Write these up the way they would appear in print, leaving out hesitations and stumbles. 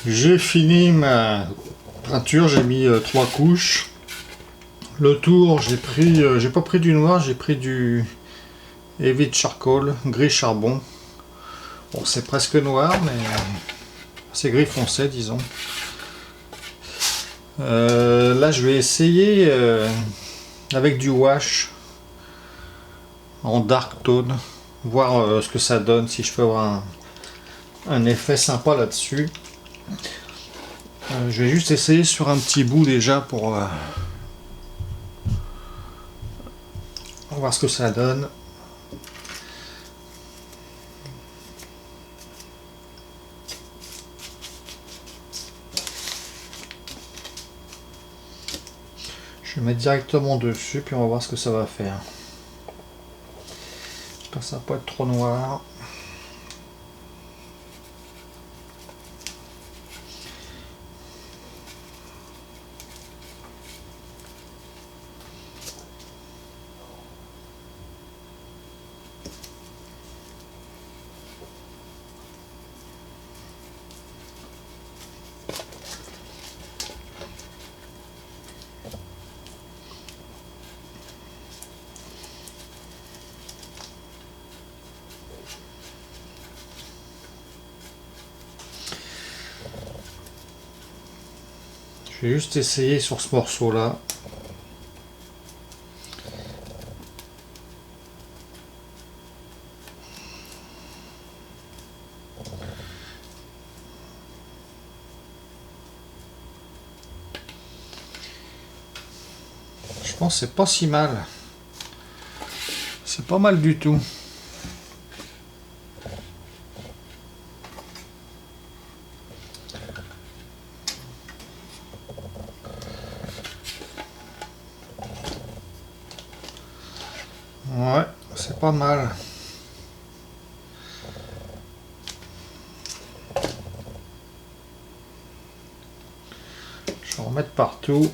J'ai fini ma peinture, j'ai mis 3 couches. Le tour, j'ai pas pris du noir, j'ai pris du heavy charcoal, gris charbon. Bon, c'est presque noir, mais c'est gris foncé, disons. Là, je vais essayer avec du wash en dark tone, voir ce que ça donne, si je peux avoir un effet sympa là-dessus. Je vais juste essayer sur un petit bout déjà pour voir ce que ça donne. Je vais mettre directement dessus, puis on va voir ce que ça va faire. J'espère que ça va pas être trop noir. Je vais juste essayer sur ce morceau là. Je pense que c'est pas si mal. C'est pas mal du tout. Ouais, c'est pas mal. Je vais en remettre partout.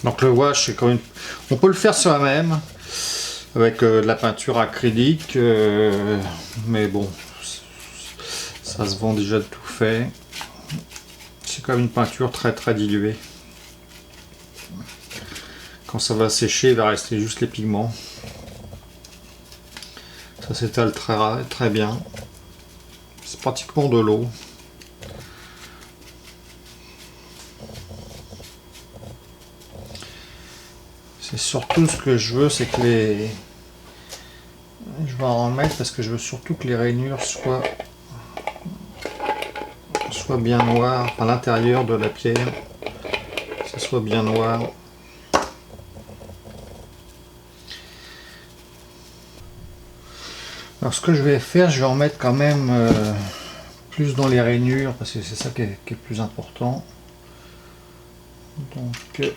Donc le wash, c'est quand même... On peut le faire soi-même avec de la peinture acrylique, mais bon, ça se vend déjà de tout fait. C'est quand même une peinture très très diluée. Quand ça va sécher, il va rester juste les pigments. Ça s'étale très bien. C'est pratiquement de l'eau. C'est surtout ce que je veux, c'est que les... Je vais en remettre parce que je veux surtout que les rainures soient bien noires. À l'intérieur de la pierre, ça soit bien noir. Alors ce que je vais faire, je vais en mettre quand même plus dans les rainures parce que c'est ça qui est le plus important. Donc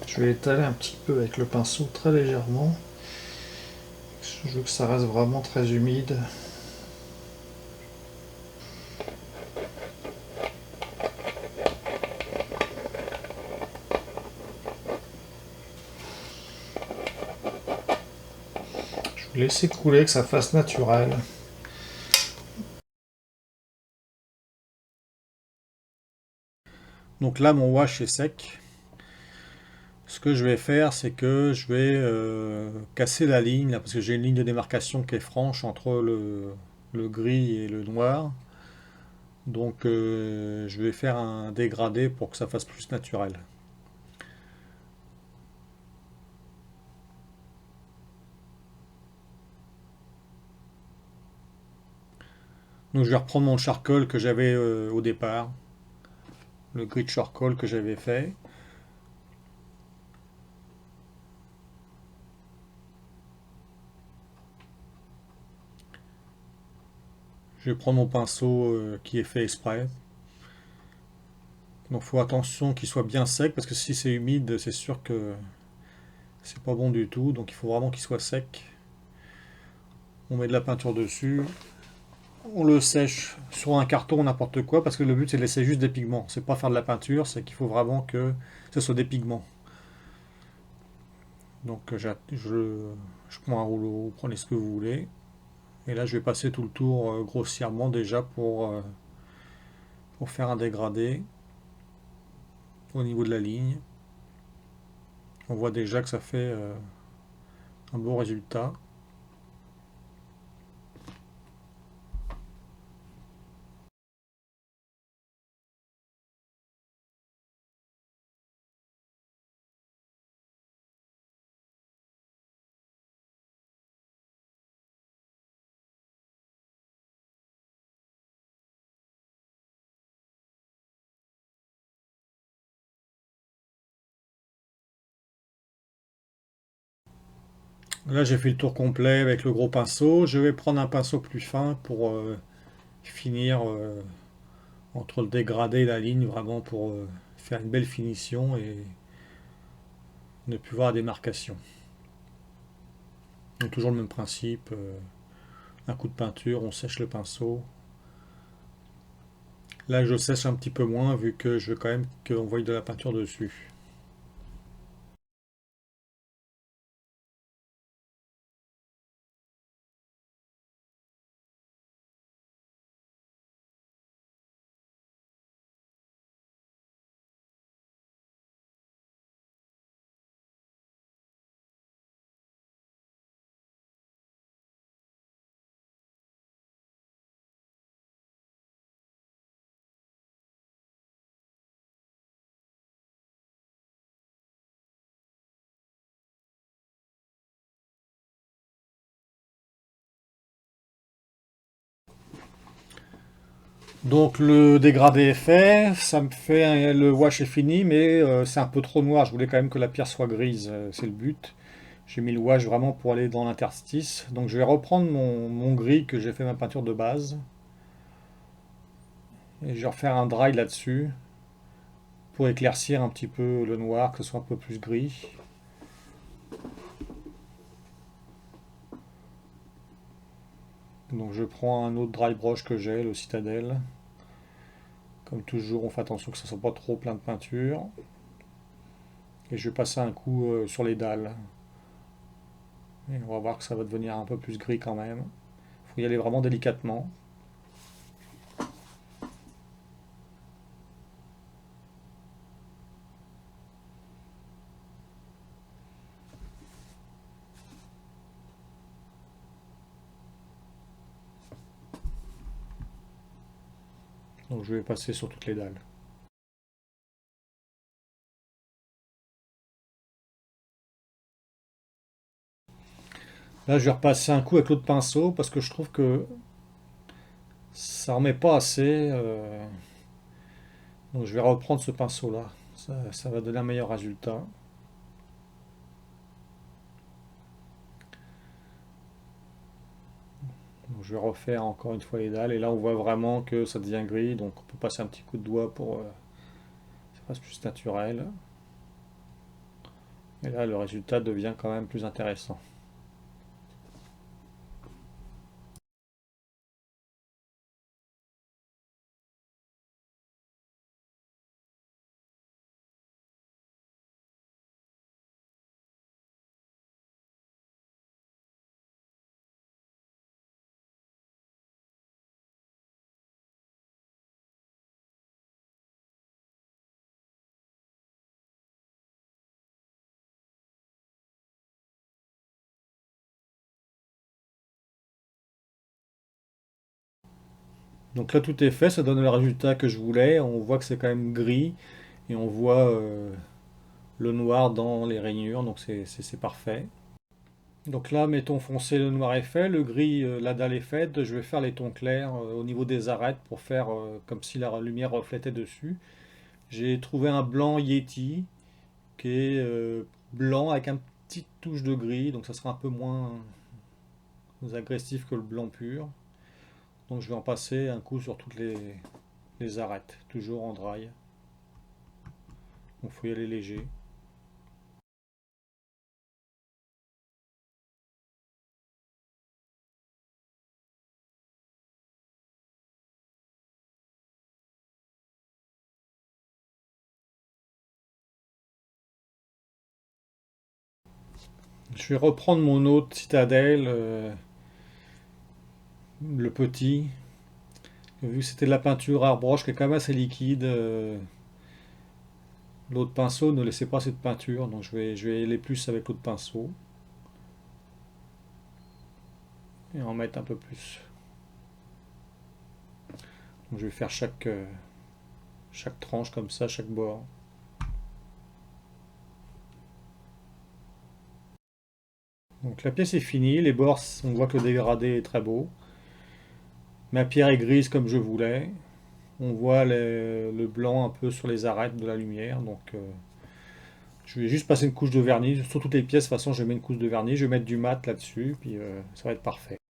je vais étaler un petit peu avec le pinceau très légèrement. Je veux que ça reste vraiment très humide. Je vais laisser couler, que ça fasse naturel. Donc là, mon wash est sec. Ce que je vais faire, c'est que je vais casser la ligne, là, parce que j'ai une ligne de démarcation qui est franche entre le gris et le noir. Donc je vais faire un dégradé pour que ça fasse plus naturel. Donc je vais reprendre mon charcoal que j'avais au départ, le grid charcoal que j'avais fait. Je vais prendre mon pinceau qui est fait exprès. Donc il faut attention qu'il soit bien sec parce que si c'est humide, c'est sûr que c'est pas bon du tout. Donc il faut vraiment qu'il soit sec. On met de la peinture dessus. On le sèche sur un carton, n'importe quoi, parce que le but c'est de laisser juste des pigments. C'est pas faire de la peinture, c'est qu'il faut vraiment que ce soit des pigments. Donc je prends un rouleau, vous prenez ce que vous voulez. Et là je vais passer tout le tour grossièrement déjà pour faire un dégradé au niveau de la ligne. On voit déjà que ça fait un bon résultat. Là j'ai fait le tour complet avec le gros pinceau. Je vais prendre un pinceau plus fin pour finir entre le dégradé et la ligne, vraiment pour faire une belle finition et ne plus voir la démarcation. Donc toujours le même principe, un coup de peinture, on sèche le pinceau. Là je sèche un petit peu moins vu que je veux quand même qu'on voie de la peinture dessus. Donc le dégradé est fait, ça me fait le wash est fini, mais c'est un peu trop noir. Je voulais quand même que la pierre soit grise, c'est le but. J'ai mis le wash vraiment pour aller dans l'interstice. Donc je vais reprendre mon gris que j'ai fait ma peinture de base et je vais refaire un dry là-dessus pour éclaircir un petit peu le noir, que ce soit un peu plus gris. Donc je prends un autre dry brush que j'ai, le Citadel. Comme toujours, on fait attention que ça soit pas trop plein de peinture. Et je vais passer un coup sur les dalles. Et on va voir que ça va devenir un peu plus gris quand même. Il faut y aller vraiment délicatement. Donc je vais passer sur toutes les dalles. Là, je vais repasser un coup avec l'autre pinceau parce que je trouve que ça remet pas assez. Donc je vais reprendre ce pinceau-là. Ça va donner un meilleur résultat. Donc je vais refaire encore une fois les dalles. Et là, on voit vraiment que ça devient gris. Donc on peut passer un petit coup de doigt pour que ça fasse plus naturel. Et là, le résultat devient quand même plus intéressant. Donc là, tout est fait. Ça donne le résultat que je voulais. On voit que c'est quand même gris. Et on voit le noir dans les rainures. Donc c'est parfait. Donc là, mes tons foncés, le noir est fait, le gris, la dalle est faite. Je vais faire les tons clairs au niveau des arêtes pour faire comme si la lumière reflétait dessus. J'ai trouvé un blanc Yeti qui est blanc avec une petite touche de gris, donc ça sera un peu moins agressif que le blanc pur. Donc je vais en passer un coup sur toutes les arêtes, toujours en dry. Donc il faut y aller léger. Je vais reprendre mon autre citadelle, le petit. Vu que c'était de la peinture airbrush qui est quand même assez liquide, l'autre pinceau ne laissait pas assez de peinture, donc je vais aller plus avec l'autre pinceau et en mettre un peu plus. Donc je vais faire chaque tranche comme ça, chaque bord. Donc la pièce est finie, les bords, on voit que le dégradé est très beau. Ma pierre est grise comme je voulais. On voit le blanc un peu sur les arêtes de la lumière, donc je vais juste passer une couche de vernis sur toutes les pièces. De toute façon, je mets une couche de vernis, je vais mettre du mat là-dessus, puis ça va être parfait.